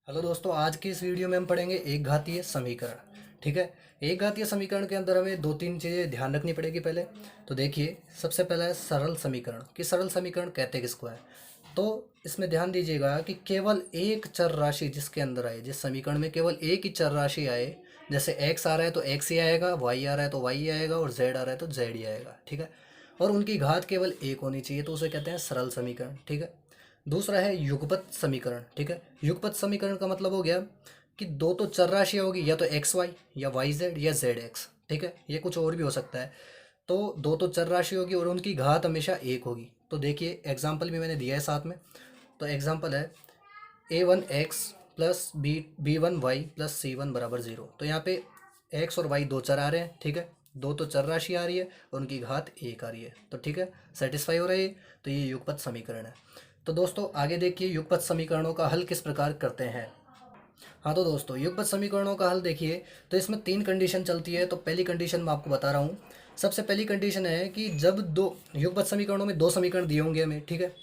Hello दोस्तों, आज की इस वीडियो में हम पढ़ेंगे एक घातीय समीकरण। ठीक है। एक घातीय समीकरण के अंदर हमें दो तीन चीज़ें ध्यान रखनी पड़ेगी पहले। तो देखिए, सबसे पहला है सरल समीकरण। कि सरल समीकरण कहते किसको है। तो इसमें ध्यान दीजिएगा कि केवल एक चर राशि जिसके अंदर आए, जिस समीकरण में केवल एक ही चर राशि आए, जैसे एक्स आ रहा है तो एक्स ही आएगा, वाई आ रहा है तो वाई ही आएगा, और जेड आ रहा है तो जेड ही आएगा। ठीक है। और उनकी घात केवल एक होनी चाहिए, तो उसे कहते हैं सरल समीकरण। ठीक है। दूसरा है युगपत समीकरण। ठीक है। युगपत समीकरण का मतलब हो गया कि दो तो चर राशियाँ होगी, या तो एक्स वाई या वाई जेड या जेड एक्स। ठीक है। ये कुछ और भी हो सकता है। तो दो तो चर राशि होगी और उनकी घात हमेशा एक होगी। तो देखिए, एग्जाम्पल भी मैंने दिया है साथ में। तो एग्जाम्पल है a1x plus b1y plus c1 बराबर 0। तो यहाँ पे x और y दो चर आ रहे हैं। ठीक है। दो तो चर राशि आ रही है और उनकी घात एक आ रही है। तो ठीक है, सेटिस्फाई हो रहा है ये। तो ये युगपत समीकरण है। तो दोस्तों आगे देखिए, युगपत समीकरणों का हल किस प्रकार करते हैं। हाँ तो दोस्तों, युगपत समीकरणों का हल देखिए, तो इसमें तीन कंडीशन चलती है। तो पहली कंडीशन मैं आपको बता रहा हूँ। सबसे पहली कंडीशन है कि जब दो युगपत समीकरणों में दो समीकरण दिए होंगे हमें। ठीक है।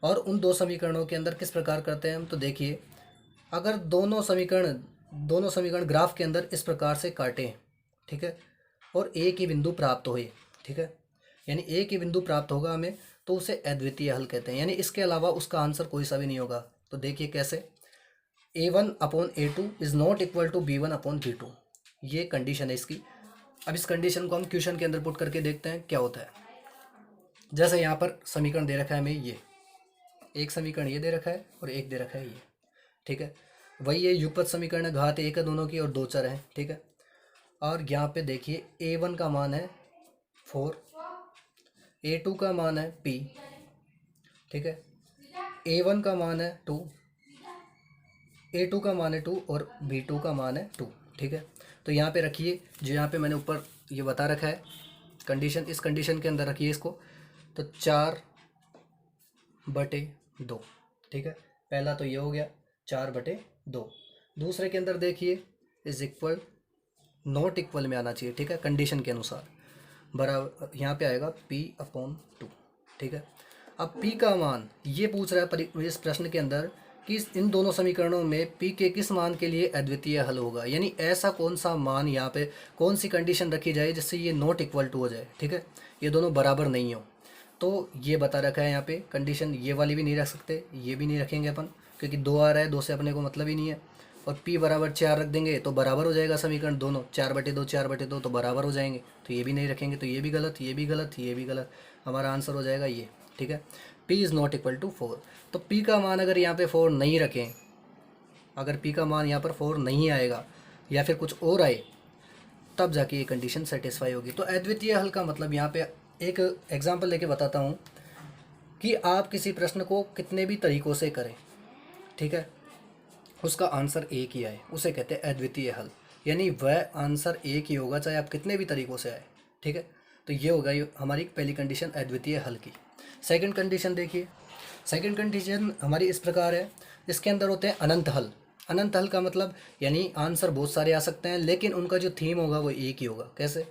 और उन दो समीकरणों के अंदर किस प्रकार करते हैं हम। तो देखिए, अगर दोनों समीकरण ग्राफ के अंदर इस प्रकार से काटें। ठीक है। और एक ही बिंदु प्राप्त होए। ठीक है। यानी एक ही बिंदु प्राप्त होगा हमें, तो उसे अद्वितीय हल कहते हैं। यानी इसके अलावा उसका आंसर कोई सा भी नहीं होगा। तो देखिए कैसे, a1/a2 is not equal to b1/b2। ये कंडीशन है इसकी। अब इस कंडीशन को हम क्वेश्चन के अंदर पुट करके देखते हैं क्या होता है। जैसे यहाँ पर समीकरण दे रखा है हमें, ये एक समीकरण ये दे रखा है और एक दे रखा है ये। ठीक है। वही ये युगपत समीकरण है, घात एक है दोनों की और दो चर हैं। ठीक है। और यहाँ पे देखिए, a1 का मान है 4, a2 का मान है p। ठीक है। a1 का मान है 2, a2 का मान है 2 और b2 का मान है 2। ठीक है। तो यहाँ पे रखिए, जो यहाँ पे मैंने ऊपर ये बता रखा है कंडीशन, इस कंडीशन के अंदर रखिए इसको। तो 4/2। ठीक है। पहला तो ये हो गया 4/2। दूसरे के अंदर देखिए, इज इक्वल, नॉट इक्वल में आना चाहिए। ठीक है, कंडीशन के अनुसार। बराबर यहाँ पे आएगा p/2। ठीक है। अब p का मान ये पूछ रहा है इस प्रश्न के अंदर कि इन दोनों समीकरणों में p के किस मान के लिए अद्वितीय हल होगा। यानी ऐसा कौन सा मान यहाँ पे, कौन सी कंडीशन रखी जाए जिससे ये नॉट इक्वल टू हो जाए। ठीक है। ये दोनों बराबर नहीं हो। तो ये बता रखा है यहाँ पे कंडीशन। ये वाली भी नहीं रख सकते, ये भी नहीं रखेंगे अपन, क्योंकि दो आ रहा है, दो से अपने को मतलब ही नहीं है। और p बराबर 4 रख देंगे तो बराबर हो जाएगा समीकरण दोनों। 4/2 4/2 तो बराबर हो जाएंगे। तो ये भी नहीं रखेंगे, तो ये भी गलत, ये भी गलत, ये भी गलत। हमारा आंसर हो जाएगा ये। ठीक है। p is not equal to 4। तो p का मान अगर यहाँ पे 4 नहीं रखें, अगर p का मान यहाँ पर 4 नहीं आएगा या फिर कुछ और आए, तब जाके ये कंडीशन सेटिस्फाई होगी। तो अद्वितीय हल का मतलब यहाँ पे एक एग्जाम्पल लेके बताता हूँ कि आप किसी प्रश्न को कितने भी तरीक़ों से करें। ठीक है। उसका आंसर एक ही आए, उसे कहते हैं अद्वितीय हल। यानी वह आंसर एक ही होगा चाहे आप कितने भी तरीक़ों से आए। ठीक है। तो ये होगा हमारी पहली कंडीशन अद्वितीय हल की। सेकंड कंडीशन देखिए, सेकंड कंडीशन हमारी इस प्रकार है। इसके अंदर होते हैं अनंत हल। अनंत हल का मतलब यानी आंसर बहुत सारे आ सकते हैं, लेकिन उनका जो थीम होगा वो एक ही होगा। कैसे,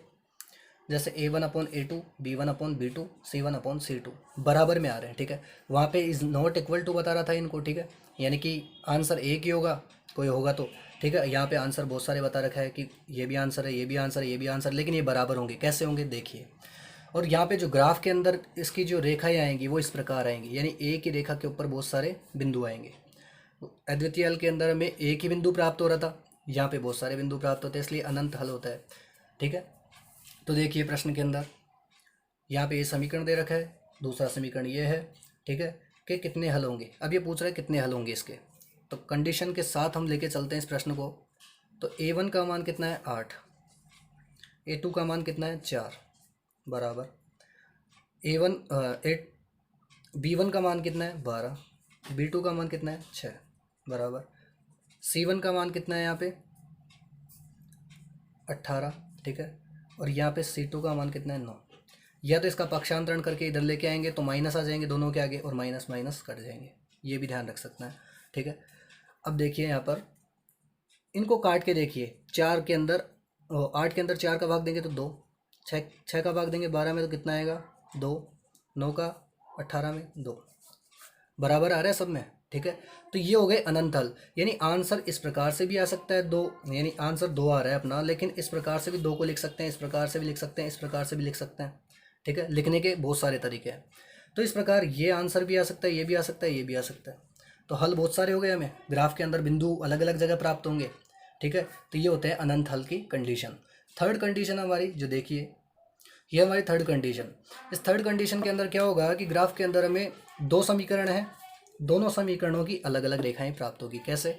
जैसे a1/a2, b1/b2, c1/c2 बराबर में आ रहे हैं। ठीक है। वहाँ पे इज़ नॉट इक्वल टू बता रहा था इनको। ठीक है। यानी कि आंसर एक ही होगा, कोई होगा तो। ठीक है। यहाँ पे आंसर बहुत सारे बता रखा है कि ये भी आंसर है, ये भी आंसर है, ये भी आंसर, लेकिन ये बराबर होंगे। कैसे होंगे देखिए। और यहाँ पे जो ग्राफ के अंदर इसकी जो रेखाएँ आएंगी वो इस प्रकार आएंगी, यानी एक ही रेखा के ऊपर बहुत सारे बिंदु आएंगे। अद्वितीय हल के अंदर हमें एक ही बिंदु प्राप्त हो रहा था, यहाँ पे बहुत सारे बिंदु प्राप्त होते हैं, इसलिए अनंत हल होता है। ठीक है। तो देखिए प्रश्न के अंदर यहाँ पे ये समीकरण दे रखा है, दूसरा समीकरण ये है। ठीक है। कि कितने हल होंगे। अब ये पूछ रहा है कितने हल होंगे इसके। तो कंडीशन के साथ हम लेके चलते हैं इस प्रश्न को। तो a1 का मान कितना है 8, a2 का मान कितना है 4, बराबर a1 8, b1 का मान कितना है 12, b2 का मान कितना है 6, बराबर c1 का मान कितना है यहाँ पे 18। ठीक है। और यहाँ पे c2 का मान कितना है 9। या तो इसका पक्षांतरण करके इधर लेके आएंगे तो माइनस आ जाएंगे दोनों के आगे, और माइनस माइनस कट जाएंगे। ये भी ध्यान रख सकते हैं। ठीक है। अब देखिए यहाँ पर इनको काट के देखिए, 4 के अंदर 8 के अंदर 4 का भाग देंगे तो 2, 6 का भाग देंगे 12 में तो कितना आएगा 2, 9 का 18 में 2, बराबर आ रहा है सब में। ठीक है। तो ये हो गए अनंत हल, यानी आंसर इस प्रकार से भी आ सकता है दो, यानी आंसर दो आ रहा है अपना, लेकिन इस प्रकार से भी दो को लिख सकते हैं, इस प्रकार से भी लिख सकते हैं, इस प्रकार से भी लिख सकते हैं, ठीक है। लिखने के बहुत सारे तरीके हैं। तो इस प्रकार ये आंसर भी आ सकता है, ये भी आ सकता है, ये भी आ सकता है। तो हल बहुत सारे हो गए हमें, ग्राफ के अंदर बिंदु अलग अलग जगह प्राप्त होंगे, ठीक है। तो ये होते हैं अनंत हल की कंडीशन। थर्ड कंडीशन हमारी जो देखिए, ये हमारी थर्ड कंडीशन। इस थर्ड कंडीशन के अंदर क्या होगा कि ग्राफ के अंदर हमें दो समीकरण हैं, दोनों समीकरणों की अलग अलग रेखाएं प्राप्त होगी। कैसे?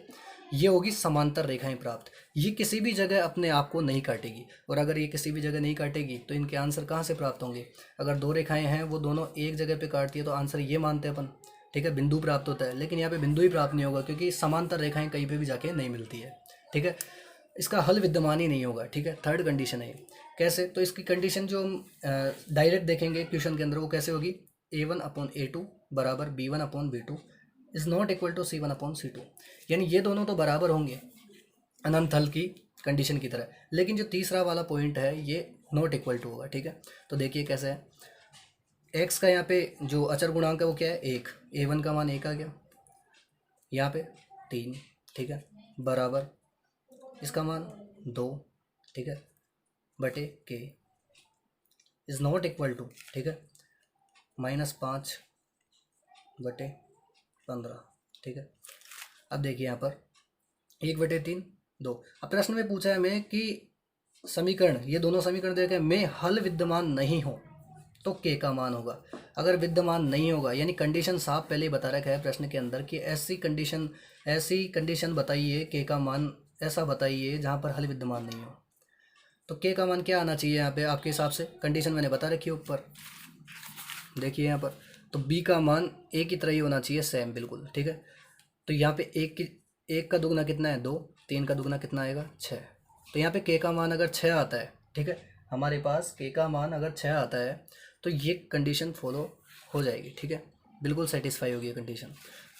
ये होगी समांतर रेखाएं प्राप्त। ये किसी भी जगह अपने आप को नहीं काटेगी, और अगर ये किसी भी जगह नहीं काटेगी तो इनके आंसर कहाँ से प्राप्त होंगे? अगर दो रेखाएं हैं वो दोनों एक जगह पे काटती है तो आंसर ये मानते हैं अपन, ठीक है, बिंदु प्राप्त होता है। लेकिन यहाँ पे बिंदु ही प्राप्त नहीं होगा क्योंकि समांतर रेखाएं कहीं पे भी जाके नहीं मिलती है, ठीक है। इसका हल विद्यमान ही नहीं होगा, ठीक है। थर्ड कंडीशन है ये। कैसे? तो इसकी कंडीशन जो हम डायरेक्ट देखेंगे क्वेश्चन के अंदर, वो कैसे होगी? A1/A2 बराबर B1/B2 is not equal to C1/C2। यानी ये दोनों तो बराबर होंगे अनंत हल की कंडीशन की तरह, लेकिन जो तीसरा वाला पॉइंट है ये नॉट इक्वल टू होगा, ठीक है। तो देखिए कैसे है, एक्स का यहाँ पे जो अचर गुणांक है वो क्या है? 1। A1 का मान 1 आ गया, यहाँ पे 3, ठीक है, बराबर इसका मान 2, ठीक है, बटे के इज़ नॉट इक्वल टू, ठीक है, -5/15, ठीक है। अब देखिए यहाँ पर 1/3 2। अब प्रश्न में पूछा है हमें कि समीकरण, ये दोनों समीकरण देखे में हल विद्यमान नहीं हो तो के का मान होगा। अगर विद्यमान नहीं होगा, यानी कंडीशन साफ पहले ही बता रखा है प्रश्न के अंदर कि ऐसी कंडीशन बताइए, के का मान ऐसा बताइए जहाँ पर हल विद्यमान नहीं हो। तो के का मान क्या आना चाहिए यहाँ पे आपके हिसाब से? कंडीशन मैंने बता रखी है ऊपर, देखिए यहाँ पर। तो बी का मान ए की तरह ही होना चाहिए, सेम बिल्कुल, ठीक है। तो यहाँ पे एक का दुगना कितना है? 2। 3 का दुगना कितना आएगा? 6। तो यहाँ पे के का मान अगर 6 आता है, ठीक है, हमारे पास के का मान अगर 6 आता है तो ये कंडीशन फॉलो हो जाएगी, ठीक है, बिल्कुल सेटिस्फाई होगी ये कंडीशन।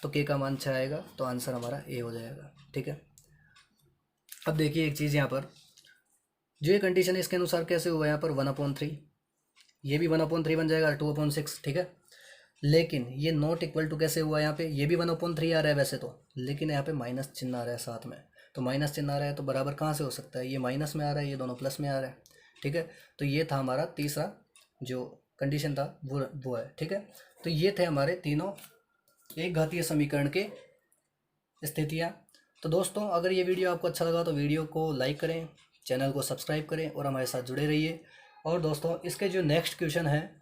तो के का मान 6 आएगा तो आंसर हमारा ए हो जाएगा, ठीक है। अब देखिए एक चीज़ यहाँ पर, जो ये कंडीशन है इसके अनुसार कैसे हुआ यहाँ पर 1/3, ये भी 1/3 बन जाएगा, 2/6, ठीक है। लेकिन ये नॉट इक्वल टू कैसे हुआ यहाँ पे? ये भी 1/3 आ रहा है वैसे तो, लेकिन यहाँ पे माइनस चिन्ह आ रहा है साथ में। तो माइनस चिन्ह आ रहा है तो बराबर कहाँ से हो सकता है? ये माइनस में आ रहा है, ये दोनों प्लस में आ रहा है, ठीक है। तो ये था हमारा तीसरा जो कंडीशन था वो है, ठीक है। तो ये थे हमारे तीनों एक घातीय समीकरण के स्थितियाँ। तो दोस्तों अगर ये वीडियो आपको अच्छा लगा तो वीडियो को लाइक करें, चैनल को सब्सक्राइब करें और हमारे साथ जुड़े रहिए। और दोस्तों इसके जो नेक्स्ट क्वेश्चन है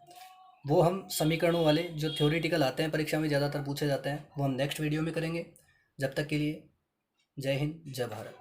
वो हम समीकरणों वाले जो थ्योरेटिकल आते हैं परीक्षा में ज़्यादातर पूछे जाते हैं, वो हम नेक्स्ट वीडियो में करेंगे। जब तक के लिए जय हिंद, जय भारत।